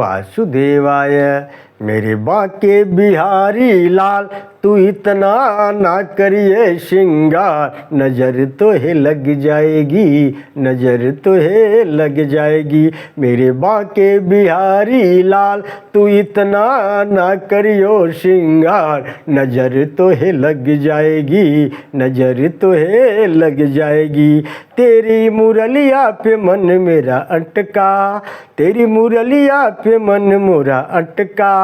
वासुदेवाय। मेरे बांके बिहारी लाल तू इतना ना करिए श्रृंगार, नज़र तो है लग जाएगी, नज़र तो है लग जाएगी। मेरे बांके बिहारी लाल तू इतना ना करियो श्रृंगार, नज़र तो है लग जाएगी, नज़र तो है लग जाएगी। तेरी मुरलिया पे मन मेरा अटका, तेरी मुरलिया पे मन मोरा अटका,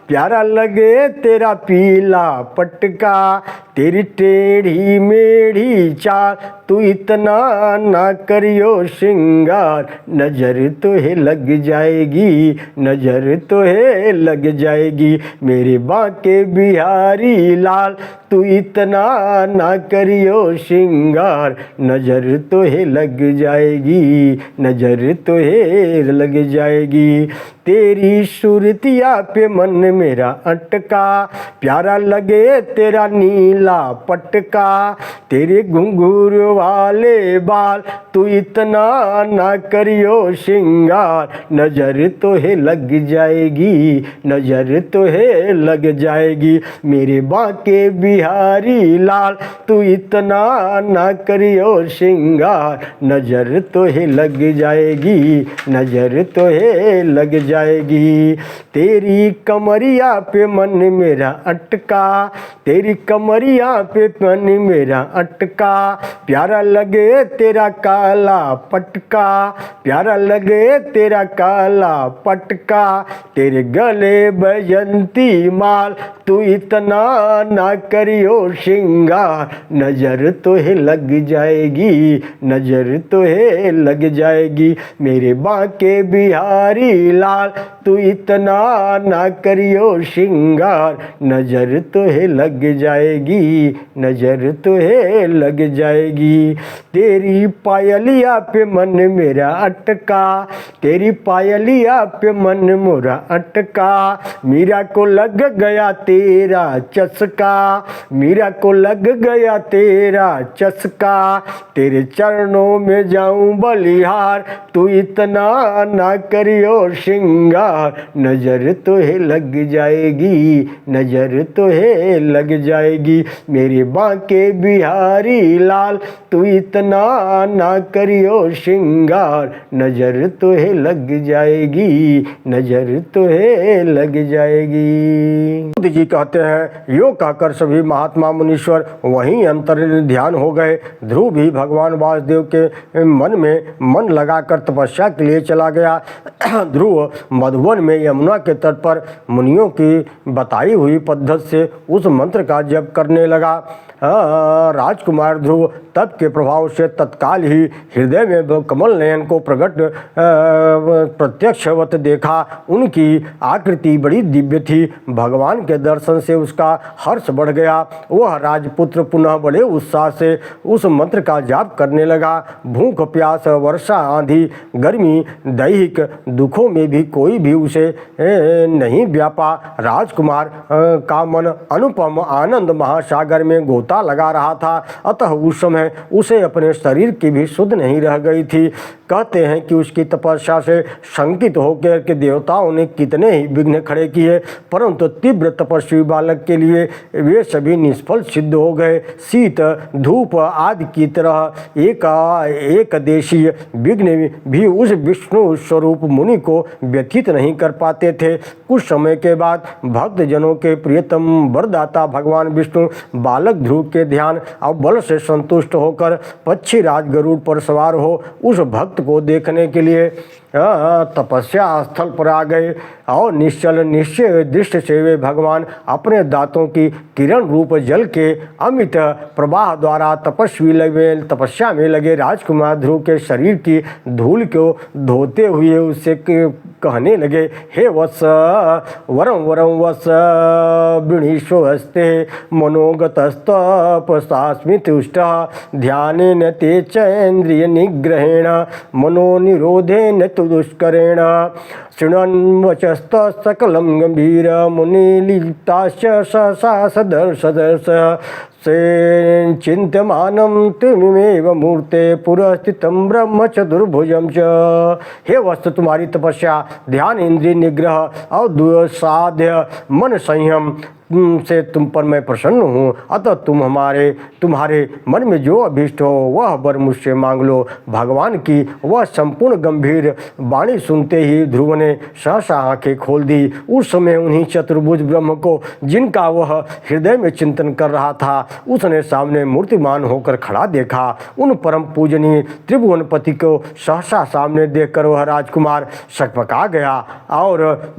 प्यारा लगे तेरा पीला पटका, तेरी टेढ़ी मेढ़ी चाल तू इतना ना करियो श्रृंगार, नज़र तो है लग जाएगी, नज़र तो है लग जाएगी। मेरे बांके बिहारी लाल तू इतना ना करियो श्रृंगार, नज़र तो है लग जाएगी, नज़र तो है लग जाएगी। तेरी सूरतिया पे मन मेरा अटका, प्यारा लगे तेरा नीला पटका, तेरे घुंघरू वाले बाल तू इतना ना करियो श्रृंगार, नज़र तो है लग जाएगी, नज़र तो है लग जाएगी। मेरे बांके बिहारी लाल तू इतना ना करियो श्रृंगार, नज़र तो है लग जाएगी, नज़र तो है लग जाएगी। तेरी कमरिया पे मन मेरा अटका, तेरी कमरिया पे मन मेरा अटका, प्यारा लगे तेरा काला पटका, प्यारा लगे तेरा काला पटका, तेरे गले बजंती माल तू इतना ना करियो श्रृंगार, नज़र तो है लग जाएगी, नज़र तो है लग जाएगी। मेरे बांके बिहारी लाल तू इतना ना करियो श्रृंगार, नज़र तो है लग जाएगी, नज़र तो है लग जाएगी। तेरी पायलिया पे मन मेरा अटका, तेरी पायलिया पे मन मोरा अटका, मीरा को लग गया तेरा चस्का, मीरा को लग गया तेरा चस्का, तेरे चरणों में जाऊं बलिहार तू इतना ना करियो श्रृंगार, नज़र तो है लग जाएगी, नज़र तो है लग जाएगी। मेरे बांके बिहारी लाल तू इतना ना करियो श्रृंगार, नज़र तो है लग जाएगी, नज़र तो है लग जाएगी। बुद्ध जी कहते हैं, योग कहकर सभी महात्मा मुनीश्वर वहीं अंतर ध्यान हो गए। ध्रुव भी भगवान वासुदेव के मन में मन लगाकर तपस्या के लिए चला गया। ध्रुव मधुवन में यमुना के तट पर मुनियों की बताई हुई पद्धति से उस मंत्र का जप करने लगा। राजकुमार ध्रुव तप के प्रभाव से तत्काल ही हृदय में कमल नयन को प्रकट प्रत्यक्षवत देखा। उनकी आकृति बड़ी दिव्य थी। भगवान के दर्शन से उसका हर्ष बढ़ गया। वह राजपुत्र पुनः बड़े उत्साह से उस मंत्र का जाप करने लगा। भूख प्यास वर्षा आंधी गर्मी दैहिक दुखों में भी कोई भी उसे नहीं व्यापा। राजकुमार का मन अनुपम आनंद महासागर में गोता लगा रहा था। अतः उस समय उसे अपने शरीर की भी सुध नहीं रह गई थी। कहते हैं कि उसकी तपस्या से शंकित होकर के देवताओं ने कितने ही विघ्न खड़े किए, परंतु तीव्र तपस्वी बालक के लिए वे सभी निष्फल सिद्ध हो गए। शीत धूप आदि की तरह एक देशीय विघ्न भी उस विष्णु स्वरूप मुनि को व्यथित नहीं कर पाते थे। कुछ समय के बाद भक्त जनों के प्रियतम वरदाता भगवान विष्णु बालक ध्रुव के ध्यान और बल से संतुष्ट होकर पक्षी राज गरुड़ पर सवार हो उस भक्त को देखने के लिए तपस्या स्थल पर आ गए और निश्चल निश्चय दृष्टि से वे भगवान अपने दांतों की किरण रूप जल के अमित प्रवाह द्वारा तपस्या में लगे राजकुमार ध्रुव के शरीर की धूल को धोते हुए उससे कहने लगे, हे वत्स वरम वरम वत्स वृणीष्वस्ते मनोगतस्तपसास्मि तुष्टः ध्यानेन ते चेन्द्रिय निग्रहेण मनोनिरोधेन तु तु दुष्करेण शृण्वन् वचस्त सकलं गंभीर मुनिलिप्ताश्च सहसा सदर्श से चिंत्यमानं त्वमेव मूर्ते पुरस्थितं ब्रह्म चतुर्भुजं च। हे वस्तु, तुम्हारी तपस्या, ध्यान, इंद्रिय निग्रह और दुस्साध्य मन संयम से तुम पर मैं प्रसन्न हूँ। अतः तुम्हारे मन में जो अभीष्ट हो वह वर मुझसे मांग लो। भगवान की वह संपूर्ण गंभीर वाणी सुनते ही ध्रुव ने सहसा आंखें खोल दी। उस समय उन्हीं चतुर्भुज ब्रह्म को, जिनका वह हृदय में चिंतन कर रहा था, उसने सामने मूर्तिमान होकर खड़ा देखा। उन परम पूजनीय त्रिभुवनपति को सहसा सामने देखकर वह राजकुमार सकपका गया और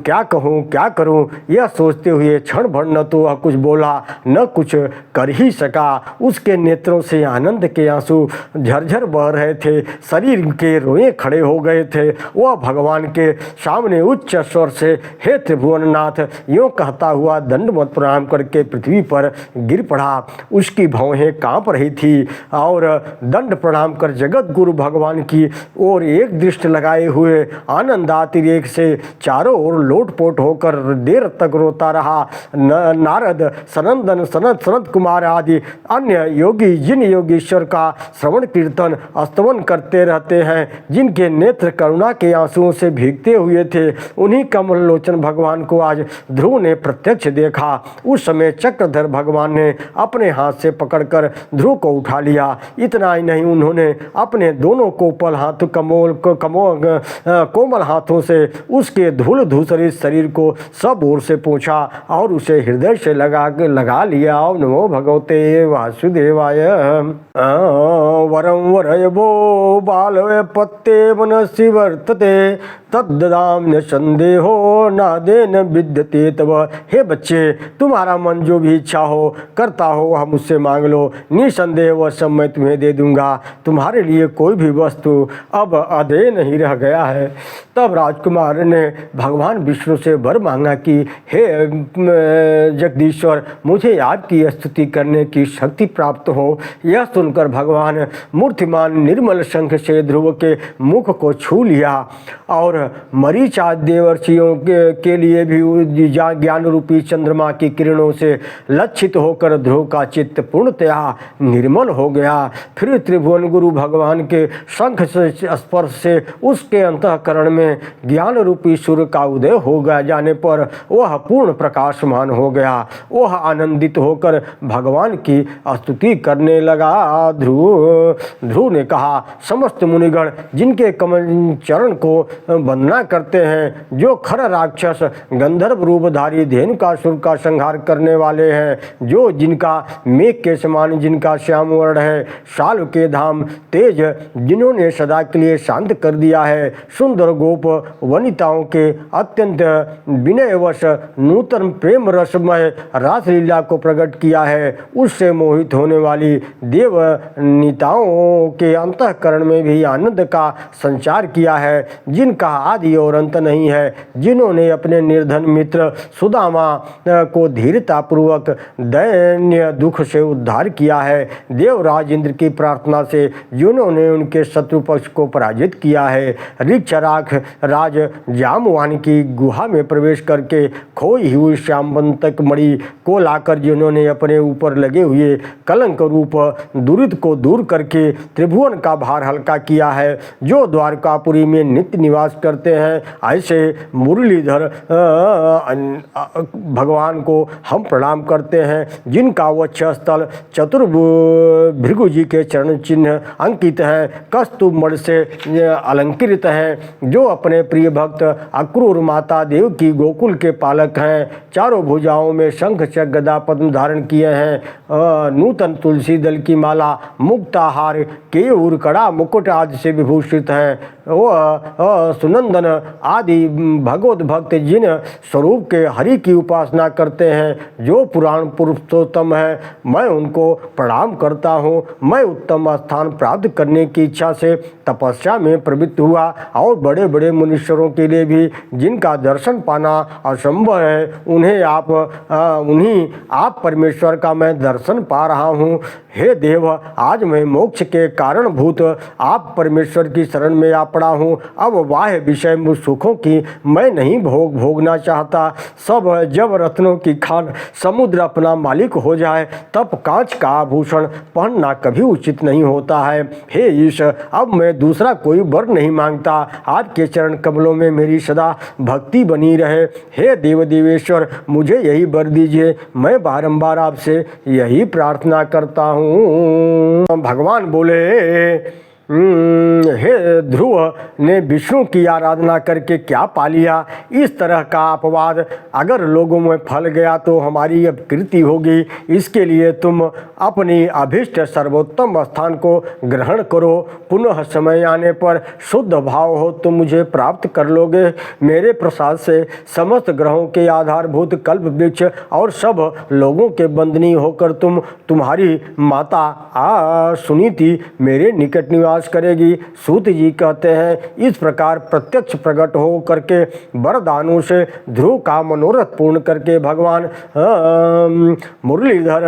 क्या कहूँ क्या करूँ यह सोचते हुए क्षण भर न तो वह कुछ बोला न कुछ कर ही सका। उसके नेत्रों से आनंद के आंसू झरझर बह रहे थे, शरीर के रोए खड़े हो गए थे। वह भगवान के सामने उच्च स्वर से हे त्रिभुवननाथ यूँ कहता हुआ दंडवत प्रणाम करके पृथ्वी पर गिर पड़ा। उसकी भौहें कांप रही थी और दंड प्रणाम कर जगत गुरु भगवान की ओर एक दृष्टि लगाए हुए आनंदातिरेक से चारों ओर लोटपोट होकर देर तक रोता रहा। नारद, सनंदन, सनत कुमार आदि अन्य योगी जिन योगीश्वर का श्रवण कीर्तन स्तवन करते रहते हैं, जिनके नेत्र करुणा के आंसुओं से भीगते हुए थे, उन्हीं कमल लोचन भगवान को आज ध्रुव ने प्रत्यक्ष देखा। उस समय चक्रधर भगवान ने अपने हाथ से पकड़कर ध्रुव को उठा लिया। इतना ही नहीं, उन्होंने अपने दोनों कोमल हाथों से उसके धूल धूसरित शरीर को सब ओर से पोंछा और उसे हृदय से लगा लिया। नमो भगवते वासुदेवाय। वरं वरयवो बालवे पत्ते मनसि वर्तते तद्ददाम्य संदेहो नादेन विद्यते तव। हे बच्चे, तुम्हारा मन जो भी इच्छा हो करता हो वह मुझसे मांग लो, निसंदेह वह सब मैं तुम्हें दे दूंगा। तुम्हारे लिए कोई भी वस्तु अब अधेय नहीं रह गया है। तब राजकुमार ने भगवान विष्णु से वर मांगा कि हे जगदीश्वर, मुझे आपकी स्तुति करने की शक्ति प्राप्त हो। यह सुनकर भगवान मूर्तिमान निर्मल शंख से ध्रुव के मुख को छू लिया और मरीचाद देवर्षियों के लिए भी ज्ञान रूपी चंद्रमा की किरणों से लक्षित होकर ध्रुव का चित्त पूर्णतया निर्मल हो गया। फिर त्रिभुवन गुरु भगवान के शंख से स्पर्श से उसके अंतःकरण में ज्ञान रूपी सूर्य का उदय हो गया जाने पर वह पूर्ण प्रकाशमान हो गया। वह आनंदित होकर भगवान की स्तुति करने लगा। ध्रुव ने कहा, समस्त मुनिगण जिनके कमल चरण को वंदना करते हैं, जो खर राक्षस गंधर्व रूपधारी धेनुकासुर का संहार करने वाले हैं, जो जिनका मेघ के समान जिनका श्याम वर्ण है, शाल के धाम तेज जिन्होंने सदा के लिए शांत कर दिया है, सुंदर गोप वनिताओं के अत्यंत विनयवश नूतन प्रेम रसमय रासलीला को प्रकट किया है, उससे मोहित होने वाली देवनीताओं के अंतःकरण में भी आनंद का संचार किया है, जिनका आदि और अंत नहीं है, जिन्होंने अपने निर्धन मित्र सुदामा को धीरतापूर्वक दैन्य दुख से उद्धार किया है, देवराज इंद्र की प्रार्थना से जिन्होंने उनके शत्रु पक्ष को पराजित किया है, ऋक्षराख राज जामवान की गुहा में प्रवेश करके खोई हुई श्यामबंतक मणि को लाकर जिन्होंने अपने ऊपर लगे हुए कलंक रूप दुरित को दूर करके त्रिभुवन का भार हल्का किया है, जो द्वारकापुरी में नित्य निवास करते हैं, ऐसे मुरलीधर भगवान को हम प्रणाम करते हैं, जिनका वक्ष स्थल चतुर्भुज जी के चरण चिन्ह अंकित हैं, कस्तूर मणि से अलंकृत हैं, जो अपने प्रिय भक्त अक्रूर माता देव की गोकुल के पालक हैं, चारों भुजाओं में शंख चक्र गदा पद्म धारण किए हैं, नूतन तुलसी दल की माला मुक्ताहार केयूर कड़ा मुकुट आदि से विभूषित हैं, वह सुनंदन आदि भगवत भक्त जिन स्वरूप के हरि की उपासना करते हैं, जो पुराण पुरुषोत्तम है, मैं उनको प्रणाम करता हूँ। मैं उत्तम स्थान प्राप्त करने की इच्छा से तपस्या में प्रवृत्त हुआ और बड़े बड़े मुनीश्वरों के लिए भी जिनका दर्शन पाना असंभव है, उन्हीं आप परमेश्वर का मैं दर्शन पा रहा हूँ। हे देव, आज मैं मोक्ष के कारणभूत आप परमेश्वर की शरण में आ पड़ा हूँ। अब बाह्य विषय मुझ सुखों की मैं नहीं भोगना चाहता। सब जब रत्नों की खान समुद्र अपना मालिक हो जाए तब कांच का आभूषण पहनना कभी उचित नहीं होता है। हे ईश, अब मैं दूसरा कोई वर नहीं मांगता। आपके चरण कमलों में मेरी सदा भक्ति बनी रहे। हे देव देवेश्वर, मुझे यही वर दीजिए। मैं बारंबार आपसे यही प्रार्थना करता हूँ। भगवान बोले, हे ध्रुव ने विष्णु की आराधना करके क्या पा लिया? इस तरह का अपवाद अगर लोगों में फैल गया तो हमारी अब कीर्ति होगी। इसके लिए तुम अपनी अभीष्ट सर्वोत्तम स्थान को ग्रहण करो। पुनः समय आने पर शुद्ध भाव हो तो मुझे प्राप्त कर लोगे। मेरे प्रसाद से समस्त ग्रहों के आधारभूत कल्प वृक्ष और सब लोगों के बंदनी होकर तुम्हारी माता सुनीति मेरे निकट निवास करेगी। सूत जी कहते हैं, इस प्रकार प्रत्यक्ष प्रकट हो करके वरदानों से ध्रुव का मनोरथ पूर्ण करके भगवान मुरलीधर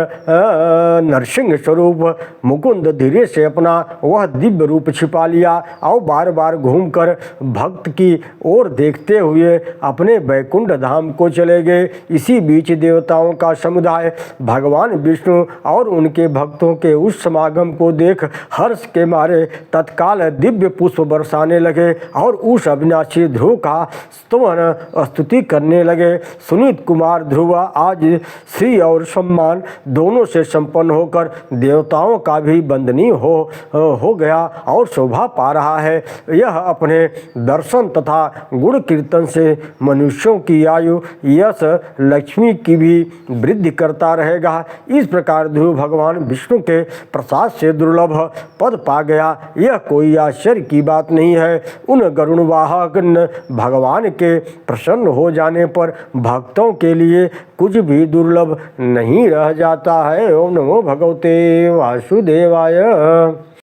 नरसिंह स्वरूप मुकुंद धीरे से अपना वह दिव्य रूप छिपा लिया और बार बार घूमकर भक्त की ओर देखते हुए अपने वैकुंठ धाम को चले गए। इसी बीच देवताओं का समुदाय भगवान विष्णु और उनके भक्तों के उस समागम को देख हर्ष के मारे तत्काल दिव्य पुष्प बरसाने लगे और उस अविनाशी ध्रुव का स्तुति करने लगे। सुनीत कुमार ध्रुव आज श्री और सम्मान दोनों से संपन्न होकर देवताओं का भी वंदनीय हो गया और शोभा पा रहा है। यह अपने दर्शन तथा गुण कीर्तन से मनुष्यों की आयु यश लक्ष्मी की भी वृद्धि करता रहेगा। इस प्रकार ध्रुव भगवान विष्णु के प्रसाद से दुर्लभ पद पा गया। यह कोई आश्चर्य की बात नहीं है। उन गरुण वाहक भगवान के प्रसन्न हो जाने पर भक्तों के लिए कुछ भी दुर्लभ नहीं रह जाता है। ओम नमो भगवते वासुदेवाय।